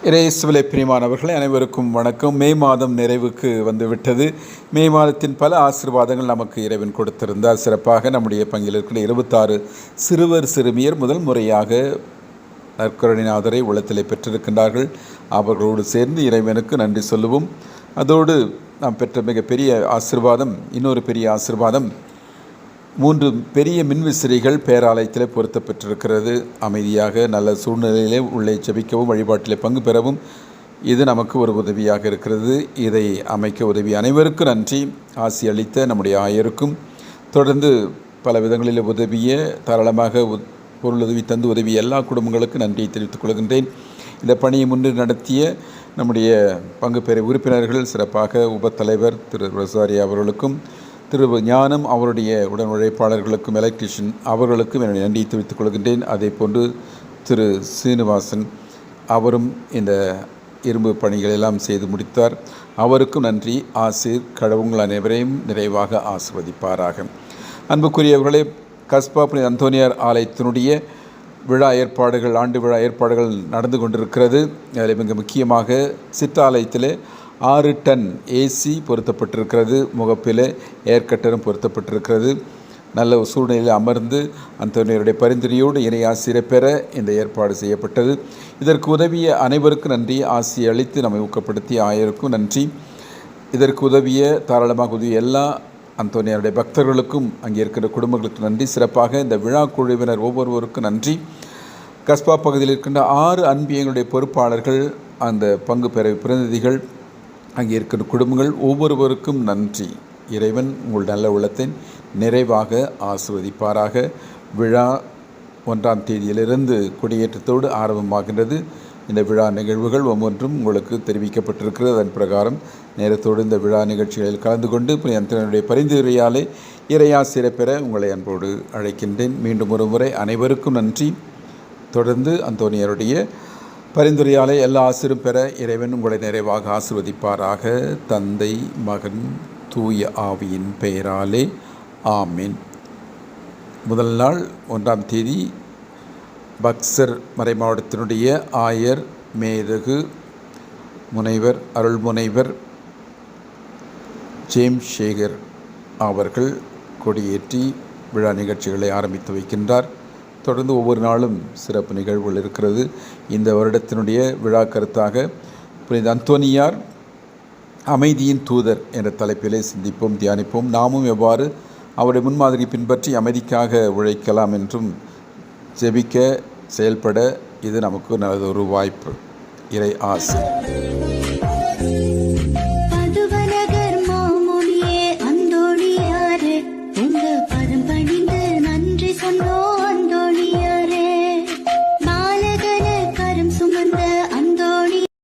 இயேசுவிலே பிரியமானவர்களே, அனைவருக்கும் வணக்கம். மே மாதம் நிறைவுக்கு வந்துவிட்டது. மே மாதத்தின் பல ஆசீர்வாதங்கள் நமக்கு இறைவன் கொடுத்திருந்தார். சிறப்பாக நம்முடைய பங்கில் இருக்கிற 26 சிறுவர் சிறுமியர் முதல் முறையாக நற்கருணைநாதரை உள்ளத்திலே பெற்றிருக்கின்றார்கள். அவர்களோடு சேர்ந்து இறைவனுக்கு நன்றி சொல்லுவோம். அதோடு நாம் பெற்ற மிகப்பெரிய ஆசீர்வாதம், இன்னொரு பெரிய ஆசீர்வாதம், 3 பெரிய மின்விசிறிகள் பேராலயத்தில் பொருத்தப்பட்டிருக்கிறது. அமைதியாக நல்ல சூழ்நிலையிலே உள்ளே ஜெபிக்கவும் வழிபாட்டிலே பங்கு பெறவும் இது நமக்கு ஒரு உதவியாக இருக்கிறது. இதை அமைக்க உதவி அனைவருக்கும் நன்றி. ஆசி அளித்த நம்முடைய ஆயருக்கும், தொடர்ந்து பல விதங்களில் உதவிய, தாராளமாக பொருளுதவி தந்து உதவிய எல்லா குடும்பங்களுக்கும் நன்றியை தெரிவித்துக் கொள்கின்றேன். இந்த பணியை முன்னின்று நடத்திய நம்முடைய பங்கு பெற உறுப்பினர்கள், சிறப்பாக உபத்தலைவர் திரு ரொசாரியா அவர்களுக்கும், திரு ஞானம் அவருடைய உடன் உழைப்பாளர்களுக்கும், எலக்ட்ரிஷியன் அவர்களுக்கும் என்னுடைய நன்றியை தெரிவித்துக் கொள்கின்றேன். அதே போன்று திரு சீனிவாசன் அவரும் இந்த இரும்பு பணிகளெல்லாம் செய்து முடித்தார். அவருக்கும் நன்றி. ஆசீர் கடவுள் அனைவரையும் நிறைவாக ஆசிர்வதிப்பாராக. அன்புக்குரியவர்களே, கஸ்பா புனித அந்தோனியார் ஆலயத்தினுடைய விழா ஏற்பாடுகள், ஆண்டு விழா ஏற்பாடுகள் நடந்து கொண்டிருக்கிறது. அதில் மிக முக்கியமாக சிற்றாலயத்தில் 6 டன் ஏசி பொருத்தப்பட்டிருக்கிறது. முகப்பில் ஏர்கட்டரும் பொருத்தப்பட்டிருக்கிறது. நல்ல சூழ்நிலையில் அமர்ந்து அந்தோனியருடைய பரிந்துரையோடு இறை ஆசிரியரை பெற இந்த ஏற்பாடு செய்யப்பட்டது. இதற்கு உதவிய அனைவருக்கும் நன்றி. ஆசி அளித்து நம்மை ஊக்கப்படுத்திய ஆயருக்கும் நன்றி. இதற்கு உதவிய, தாராளமாக உதவிய எல்லா அந்தோனியருடைய பக்தர்களுக்கும், அங்கே இருக்கின்ற குடும்பங்களுக்கு நன்றி. சிறப்பாக இந்த விழா குழுவினர் ஒவ்வொருவருக்கும் நன்றி. கஸ்பா பகுதியில் இருக்கின்ற 6 அன்பியங்களுடைய பொறுப்பாளர்கள், அந்த பங்கு பெற பிரதிநிதிகள், அங்கே இருக்கிற குடும்பங்கள் ஒவ்வொருவருக்கும் நன்றி. இறைவன் உங்கள் நல்ல உள்ளத்தை நிறைவாக ஆசிர்வதிப்பாராக. விழா 1ஆம் தேதியிலிருந்து கொடியேற்றத்தோடு ஆரம்பமாகின்றது. இந்த விழா நிகழ்வுகள் ஒவ்வொன்றும் உங்களுக்கு தெரிவிக்கப்பட்டிருக்கிறது. அதன் பிரகாரம் நேரத்தோடு இந்த விழா நிகழ்ச்சிகளில் கலந்து கொண்டு அந்தோனியருடைய பரிந்துரையாலே இறையாசிரை பெற உங்களை அன்போடு அழைக்கின்றேன். மீண்டும் ஒரு முறை அனைவருக்கும் நன்றி. தொடர்ந்து அந்தோனியருடைய பரிந்துரையாலே எல்லா ஆசிரும் பெற இறைவன் உங்களை நிறைவாக ஆசிர்வதிப்பாராக. தந்தை, மகன், தூய ஆவியின் பெயராலே ஆமீன். முதல் நாள் 1ஆம் தேதி பக்சர் மறைமாவட்டத்தினுடைய ஆயர் மேதகு முனைவர் அருள்முனைவர் ஜேம்ஸ் சேகர் அவர்கள் கொடியேற்றி விழா நிகழ்ச்சிகளை ஆரம்பித்து வைக்கின்றார். தொடர்ந்து ஒவ்வொரு நாளும் சிறப்பு நிகழ்வுகள் இருக்கிறது. இந்த வருடத்தினுடைய விழா கருத்தாக புனித அந்தோனியார் அமைதியின் தூதர் என்ற தலைப்பிலே சிந்திப்போம், தியானிப்போம். நாமும் எவ்வாறு அவருடைய முன்மாதிரி பின்பற்றி அமைதிக்காக உழைக்கலாம் என்றும் ஜெபிக்க, செயல்பட இது நமக்கு நல்லதொரு வாய்ப்பு. இறை ஆசி.